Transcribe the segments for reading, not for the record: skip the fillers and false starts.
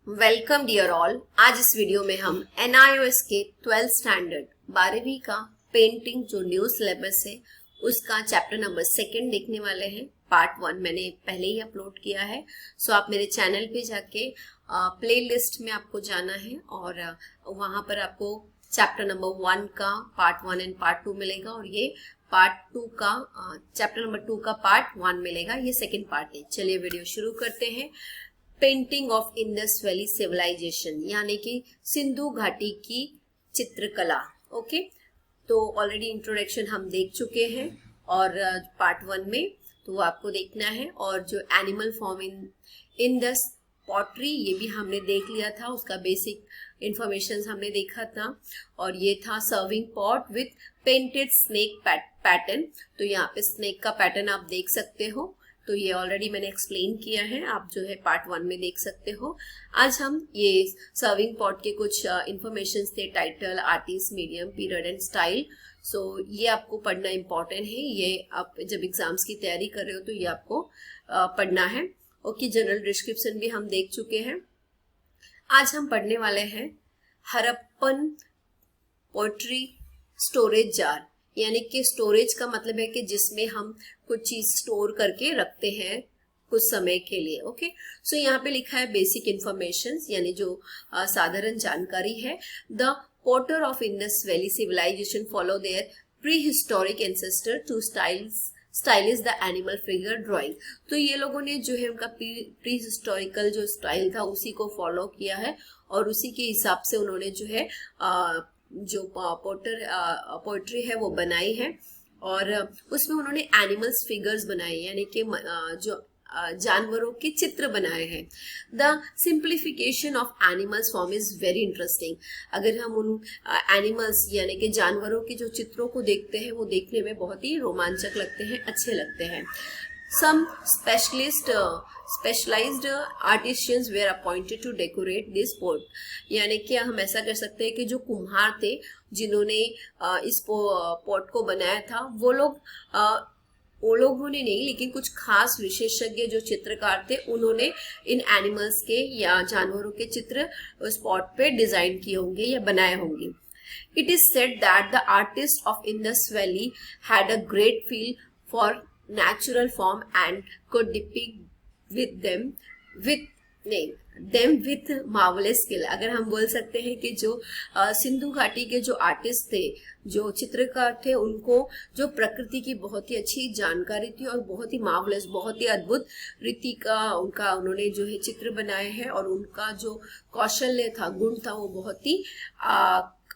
Welcome dear all. आज इस video में हम NIOS के 12th स्टैंडर्ड 12वीं का पेंटिंग जो न्यू सिलेबस है उसका चैप्टर नंबर 2 देखने वाले हैं। पार्ट 1 मैंने पहले ही अपलोड किया है, सो आप मेरे चैनल पे जाके प्ले लिस्ट में आपको जाना है और वहाँ पर आपको चैप्टर नंबर 1 का पार्ट 1 एंड पार्ट 2 मिलेगा और ये पार्ट 2 का चैप्टर नंबर 2 का पार्ट 1 मिलेगा। ये सेकेंड पार्ट है। चलिए वीडियो शुरू करते हैं। Painting of Indus valley civilisation यानी कि सिंधु घाटी की चित्रकला। ओके, तो ऑलरेडी इंट्रोडक्शन हम देख चुके हैं और पार्ट 1 में तो आपको देखना है। और जो animal form in Indus pottery ये भी हमने देख लिया था, उसका बेसिक इंफॉर्मेशन हमने देखा था। और ये था serving pot with painted snake pattern. तो यहाँ पे स्नेक का पैटर्न आप देख सकते हो, तो ये ऑलरेडी मैंने एक्सप्लेन किया है, आप जो है पार्ट 1 में देख सकते हो। आज हम ये सर्विंग पॉट के कुछ इंफॉर्मेशन थे, title, artist, medium, period and style. So ये आपको पढ़ना इम्पोर्टेंट है। ये आप जब एग्जाम्स की तैयारी कर रहे हो तो ये आपको पढ़ना है। ओके, जनरल डिस्क्रिप्शन भी हम देख चुके हैं। आज हम पढ़ने वाले हैं हड़प्पन पोट्री स्टोरेज जार, यानी कि स्टोरेज का मतलब है कि जिसमें हम कुछ चीज स्टोर करके रखते हैं कुछ समय के लिए। ओके, सो यहाँ पे लिखा है बेसिक इंफॉर्मेशन, यानी जो साधारण जानकारी है। The potter of Indus valley civilisation follow their prehistoric ancestor to stylish the animal figure drawing. तो ये लोगों ने जो है उनका प्री हिस्टोरिकल जो स्टाइल था उसी को फॉलो किया है और उसी के हिसाब से उन्होंने जो है जो पोएट्री है वो बनाई है। और उसमें उन्होंने एनिमल्स फिगर्स बनाए, यानी कि जो जानवरों के चित्र बनाए हैं। The simplification of animals form is very interesting. अगर हम उन एनिमल्स यानी कि जानवरों के जो चित्रों को देखते हैं वो देखने में बहुत ही रोमांचक लगते हैं, अच्छे लगते हैं। Some specialized artisans were appointed to decorate this pot। यानी कि हम ऐसा कर सकते हैं कि जो कुम्हार थे जिन्होंने इस पॉट को बनाया था वो लोगों ने नहीं, लेकिन कुछ खास विशेषज्ञ जो चित्रकार थे उन्होंने इन एनिमल्स के या जानवरों के चित्र उस पॉट पे डिजाइन किए होंगे या बनाए होंगे। It is said that the artists of Indus Valley had a great feel for natural form and could depict them with marvelous skill। अगर हम बोल सकते हैं कि जो सिंधु घाटी के जो आर्टिस्ट थे, जो चित्रकार थे, उनको जो प्रकृति की बहुत ही अच्छी जानकारी थी और बहुत ही मार्वलस, बहुत ही अद्भुत रीति का उन्होंने जो है चित्र बनाए हैं और उनका जो कौशल्य था, गुण था, वो बहुत ही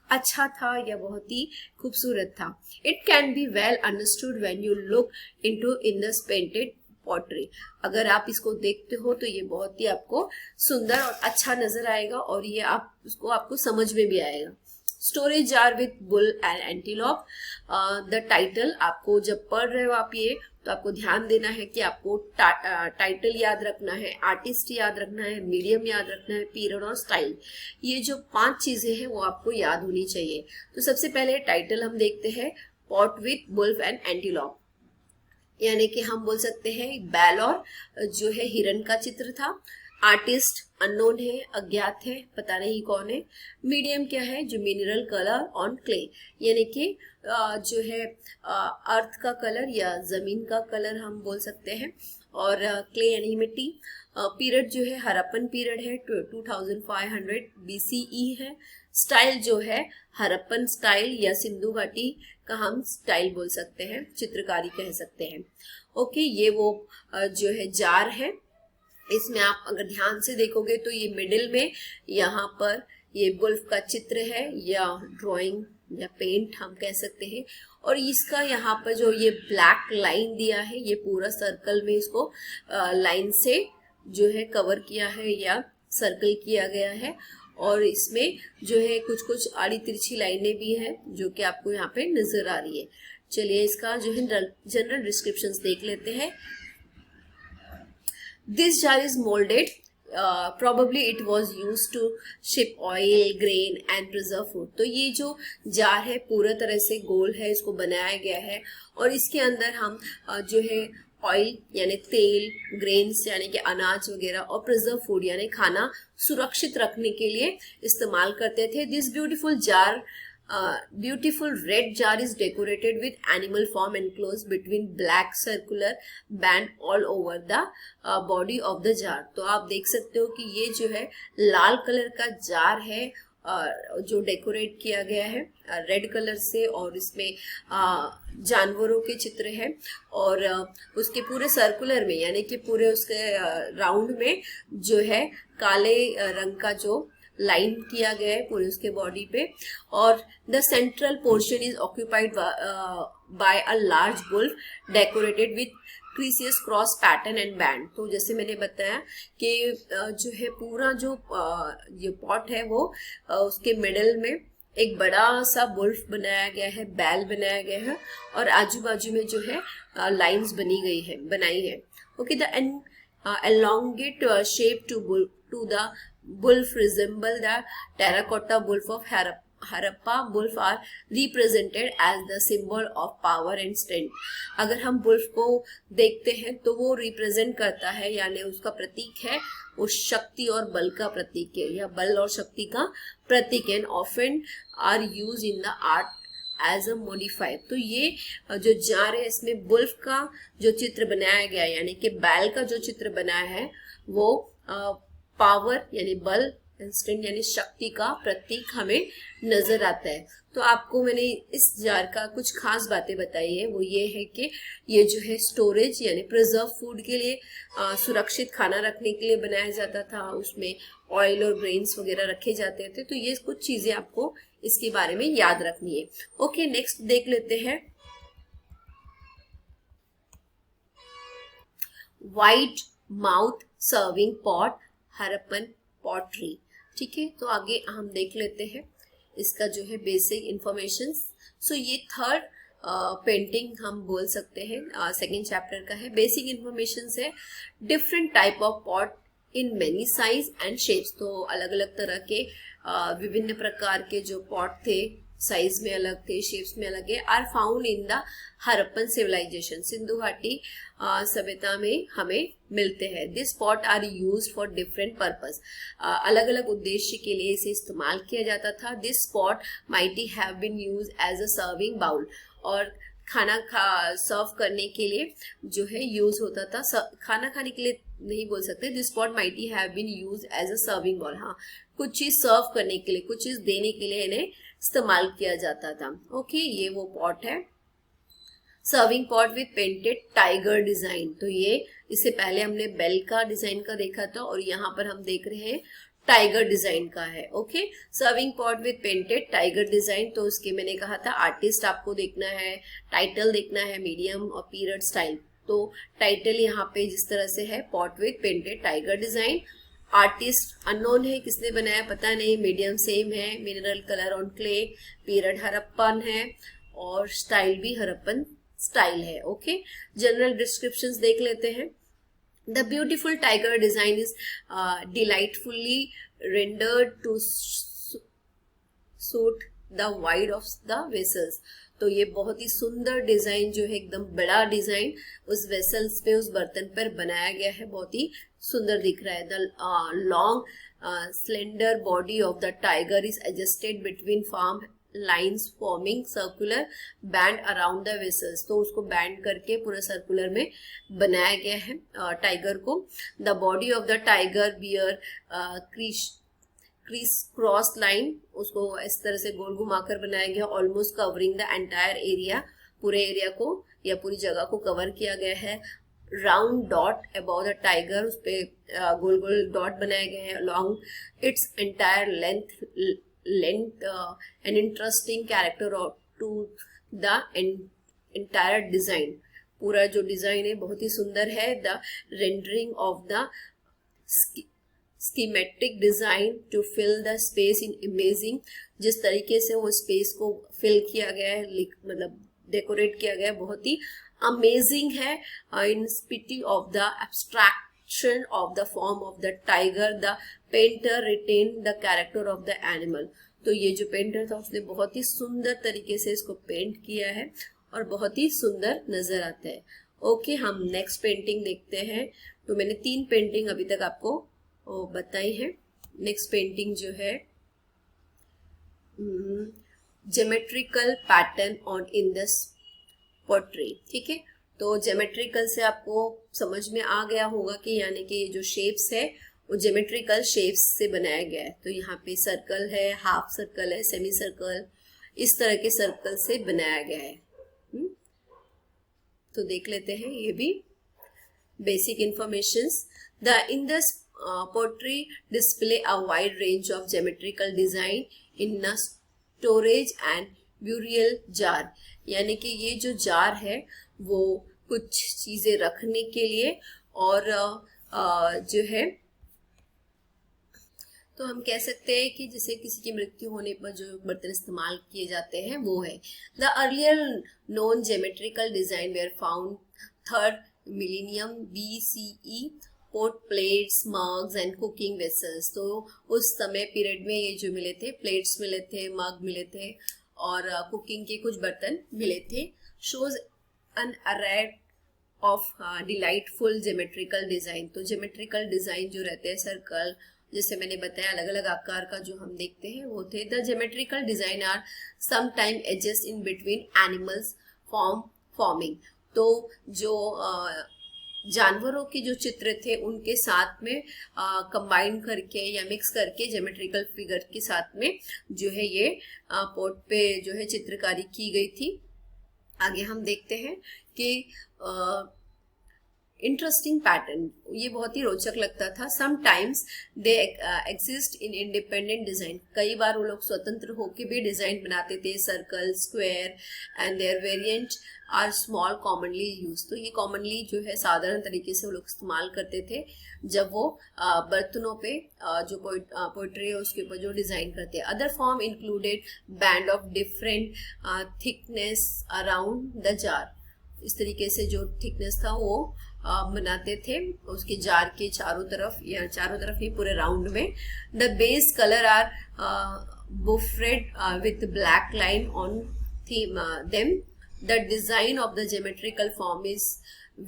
अच्छा था या बहुत ही खूबसूरत था। It can be well understood when you look into Indus painted pottery. अगर आप इसको देखते हो तो ये बहुत ही आपको सुंदर और अच्छा नजर आएगा और ये आपको समझ में भी आएगा। Storage jar with bull and antelope. The title, आपको जब पढ़ रहे हो आप ये तो आपको ध्यान देना है कि आपको टाइटल याद रखना है, आर्टिस्ट याद रखना है, मीडियम याद रखना है, पीरियड और स्टाइल। ये जो 5 चीजें हैं वो आपको याद होनी चाहिए। तो सबसे पहले टाइटल हम देखते हैं, pot with wolf and antelope, यानी कि हम बोल सकते हैं बैल और जो है हिरन का चित्र था। आर्टिस्ट अननोन है, अज्ञात है, पता नहीं कौन है। मीडियम क्या है, जो मिनरल कलर ऑन क्ले, यानी कि जो है अर्थ का कलर या जमीन का कलर हम बोल सकते हैं। और क्ले यानी मिट्टी। पीरियड जो है हड़प्पन पीरियड है, 2500 BCE है। स्टाइल जो है हड़प्पन स्टाइल या सिंधु घाटी का हम स्टाइल बोल सकते हैं, चित्रकारी कह सकते हैं। ओके, ये वो जो है जार है। इसमें आप अगर ध्यान से देखोगे तो ये मिडिल में यहाँ पर ये बुल्फ का चित्र है या ड्राइंग या पेंट हम कह सकते हैं। और इसका यहाँ पर जो ये ब्लैक लाइन दिया है, ये पूरा सर्कल में इसको लाइन से जो है कवर किया है या सर्कल किया गया है। और इसमें जो है कुछ कुछ आड़ी तिरछी लाइनें भी हैं जो कि आपको यहाँ पे नजर आ रही है। चलिए इसका जो है जनरल डिस्क्रिप्शन देख लेते हैं। This jar is molded. Probably it was used to ship oil, grain and preserve food। तो ये जो जार है पूरा तरह से गोल है, इसको बनाया गया है और इसके अंदर हम जो है ऑयल यानी तेल, ग्रेन्स यानी कि अनाज वगैरह, और प्रिजर्व फूड यानी खाना सुरक्षित रखने के लिए इस्तेमाल करते थे। This beautiful red jar is decorated with animal form enclosed between black circular band all over the body of the jar। तो आप देख सकते हो कि ये जो है लाल कलर का जार है जो डेकोरेट किया गया है रेड कलर से, और इसमें जानवरों के चित्र है, और उसके पूरे सर्कुलर में यानी कि पूरे उसके राउंड में जो है काले रंग का जो लाइन किया गया है पूरे उसके बॉडी पे, और the central portion is occupied by a large bulb decorated with crisscross pattern and band. तो जैसे मैंने बताया कि जो है पूरा जो ये पॉट है वो उसके मिडल में एक बड़ा सा बुल्फ बनाया गया है, बैल बनाया गया है, और आजू बाजू में जो है लाइंस बनाई है। Okay, the elongate shape to the wolf resemble the terracotta wolf of Harappa wolf are represented as the symbol of power and strength। अगर हम wolf को देखते हैं तो वो रिप्रेजेंट करता है यानी उसका प्रतीक है, वो शक्ति और बल का प्रतीक है, या बल और शक्ति का प्रतीक है। Often are used in the art as a modifier. तो ये जो जार है इसमें बुल्फ का जो चित्र बनाया गया है यानी कि बैल का जो चित्र बनाया है वो पावर यानी बल, इंस्टेंट यानी शक्ति का प्रतीक हमें नजर आता है। तो आपको मैंने इस जार का कुछ खास बातें बताई है, वो ये है कि ये जो है स्टोरेज यानी प्रिजर्व फूड के लिए, सुरक्षित खाना रखने के लिए बनाया जाता था, उसमें ऑयल और ग्रेन्स वगैरह रखे जाते थे। तो ये कुछ चीजें आपको इसके बारे में याद रखनी है। ओके, नेक्स्ट देख लेते हैं white mouth serving pot Harappan pottery. ठीक है, तो आगे हम देख लेते हैं इसका जो है बेसिक इंफॉर्मेशन। सो ये थर्ड पेंटिंग हम बोल सकते हैं, सेकेंड चैप्टर का है। बेसिक इंफॉर्मेशन है different type of pot in many size and shapes. तो अलग अलग तरह के विभिन्न प्रकार के जो पॉट थे, साइज में अलग थे, शेप्स में अलग है, are found in the Harappan civilisation. Sindhu घाटी सभ्यता में हमें मिलते हैं। This pot are used for different purpose. अलग अलग उद्देश्य के लिए इसे इस्तेमाल किया जाता था। This pot mighty have been used as a serving bowl, और खाना सर्व करने के लिए जो है यूज होता था। खाना खाने के लिए नहीं बोल सकते। This pot mighty have been use as a serving bowl. हाँ, कुछ चीज सर्व करने के लिए, कुछ चीज देने के लिए इन्हें इस्तेमाल किया जाता था। ओके, ये वो पॉट है। Serving pot with painted tiger design. तो ये इससे पहले हमने बेल का डिजाइन का देखा था, और यहाँ पर हम देख रहे हैं टाइगर डिजाइन का है। Okay, serving pot with painted tiger design. तो उसके मैंने कहा था आर्टिस्ट आपको देखना है, टाइटल देखना है, मीडियम और पीरियड स्टाइल। तो टाइटल यहाँ पे जिस तरह से है pot with painted tiger design. Artist unknown है, किसने बनाया पता नहीं। मीडियम सेम है, mineral colour on clay, period Harappan है, और स्टाइल भी हरप्पन स्टाइल है। ओके, जनरल डिस्क्रिप्शंस देख लेते हैं। The beautiful tiger design is delightfully rendered to suit the wide of the vessels। तो ये बहुत ही सुंदर डिजाइन जो है, एकदम बड़ा डिजाइन उस वेसल्स पे, उस बर्तन पर बनाया गया है, बहुत ही सुंदर दिख रहा है। The long slender body of the tiger is adjusted between farm lines forming circular band around the vessels. तो उसको बैंड करके पूरा सर्कुलर में बनाया गया है टाइगर को। The body of the tiger bear criss cross line, उसको इस तरह से गोल घुमाकर बनाया गया, almost covering the entire area, पूरे एरिया को या पूरी जगह को कवर किया गया है। Round dot about the tiger, उस पे गोल गोल डॉट बनाए गए हैं along its entire length an interesting character to the entire design। पूरा जो डिजाइन है बहुत ही सुंदर है। The rendering of the schematic design to fill the space in amazing, जिस तरीके से वो स्पेस को फिल किया गया है, मतलब डेकोरेट किया गया है, बहुत ही अमेजिंग है। In spite of the abstraction of the form of the tiger, the painter retained the character of the animal। तो ये जो पेंटर था उसने बहुत ही सुंदर तरीके से इसको पेंट किया है और बहुत ही सुंदर नजर आता है। ओके, हम नेक्स्ट पेंटिंग देखते हैं। तो मैंने 3 पेंटिंग अभी तक आपको बताई है। नेक्स्ट पेंटिंग जो है geometrical pattern on in the portray. ठीक है, तो ज्योमेट्रिकल से आपको समझ में आ गया होगा कि यानी कि ये जो शेप्स है वो ज्योमेट्रिकल शेप्स से बनाया गया है। तो यहाँ पे सर्कल है, हाफ सर्कल है, सेमी सर्कल, इस तरह के सर्कल से बनाया गया है। तो देख लेते हैं ये भी basic informations. The in the portray display a wide range of geometrical design in a storage and burial jar. यानी कि ये जो जार है वो कुछ चीजें रखने के लिए और जो है तो हम कह सकते हैं कि जैसे किसी की मृत्यु होने पर जो बर्तन इस्तेमाल किए जाते हैं वो है। The earlier known geometrical design were found 3rd millennium BCE pot plates, mugs and cooking vessels. तो उस समय पीरियड में ये जो मिले थे, प्लेट्स मिले थे, मग मिले थे और कुकिंग के कुछ बर्तन मिले थे। शोज एन अरे ऑफ डिलाइटफुल ज्योमेट्रिकल डिजाइन। तो ज्योमेट्रिकल डिजाइन जो रहते हैं सर्कल, जैसे मैंने बताया अलग अलग आकार का जो हम देखते हैं वो थे। The geometrical design are some time adjust in between animals forming. तो जो जानवरों के जो चित्र थे उनके साथ में कंबाइन करके या मिक्स करके ज्योमेट्रिकल फिगर के साथ में जो है ये पोर्ट पे जो है चित्रकारी की गई थी। आगे हम देखते हैं कि इंटरेस्टिंग पैटर्न, ये बहुत ही रोचक लगता था। Sometimes they exist in independent design. कई बार वो लोग स्वतंत्र होकर भी डिजाइन बनाते थे, circle, square and their variant are small commonly use. तो ये कॉमनली जो है साधारण तरीके से वो लोग इस्तेमाल करते थे जब वो बर्तनों पे जो पोइट्री है उसके ऊपर जो डिजाइन करते हैं। Other form included band of different thickness around the jar. इस तरीके से जो थिकनेस था वो बनाते थे उसके जार के चारों तरफ, या चारों तरफ ही पूरे राउंड में। The base colour are buffered with black line on them. The design of the geometrical form is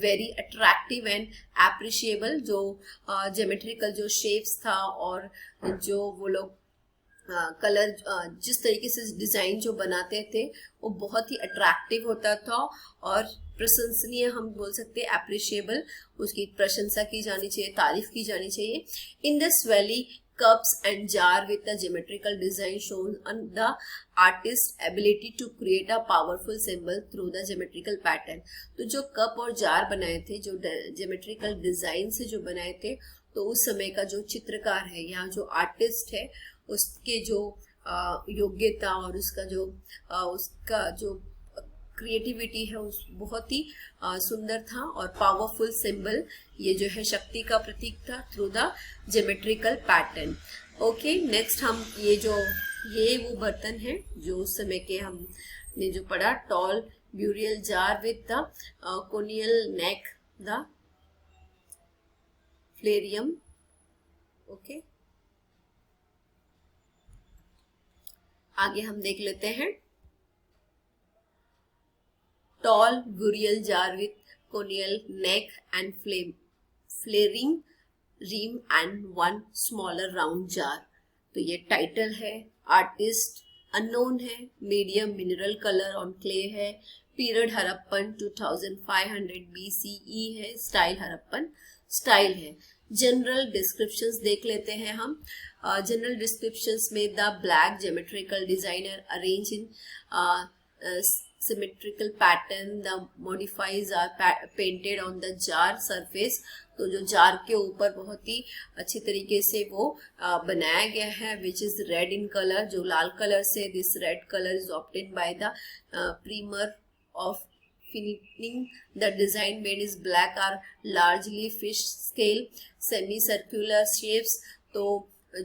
very attractive and appreciable. जो ज्योमेट्रिकल जो शेप्स था और जो वो लोग कलर जिस तरीके से डिजाइन जो बनाते थे वो बहुत ही अट्रैक्टिव होता था और प्रशंसनीय, हम बोल सकते हैं एप्रिशिएबल, उसकी प्रशंसा की जानी चाहिए, तारीफ की जानी चाहिए। In the swirly cups and jar with the geometrical design shown on the artist's ability to create a powerful symbol through the geometrical pattern। तो जो कप और जार बनाए थे, जो ज्योमेट्रिकल डिजाइन से जो बनाए थे, तो उस समय का जो चित्रकार है या जो आर्टिस्ट है उसके जो योग्यता और उसका जो क्रिएटिविटी है उस बहुत ही सुंदर था और पावरफुल सिंबल, ये जो है शक्ति का प्रतीक था through the geometrical pattern. Okay, next हम ये वो बर्तन है जो उस समय के हमने जो पढ़ा। Tall burial jar with the conical neck, the flared rim. Okay, आगे हम देख लेते हैं। Tall burial jar with conical neck and flaring rim and one smaller round jar। तो ये टाइटल है, आर्टिस्ट अननोन है, medium mineral colour on clay है, पीरियड हड़प्पन 2500 BCE है, स्टाइल हड़प्पन स्टाइल है। जनरल डिस्क्रिप्शंस देख लेते हैं हम। जनरल डिस्क्रिप्शंस में the black geometrical designer arrange in symmetrical pattern, the modifies are painted on the jar surface। तो जो जार के ऊपर बहुत ही अच्छी तरीके से वो बनाया गया है, which is red in color, जो लाल कलर से। this red color is obtained by the primer of finishing। the design made is black are largely fish scale semi circular shapes। तो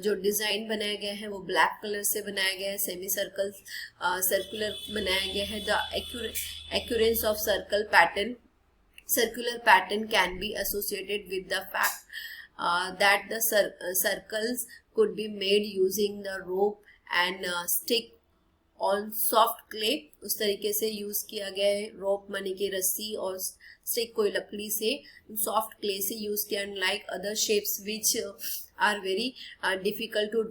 जो डिजाइन बनाया गया है वो ब्लैक कलर से बनाया गया है, सेमी सर्कल सर्कुलर बनाया गया है। The occurrence of circular pattern can be associated with the fact that the circles could be made using the rope and stick on soft clay, उस तरीके से यूज किया गया है। रोप माने की रस्सी और स्टिक कोई लकड़ी से सॉफ्ट क्ले से यूज किया, and like other shapes which are very difficult to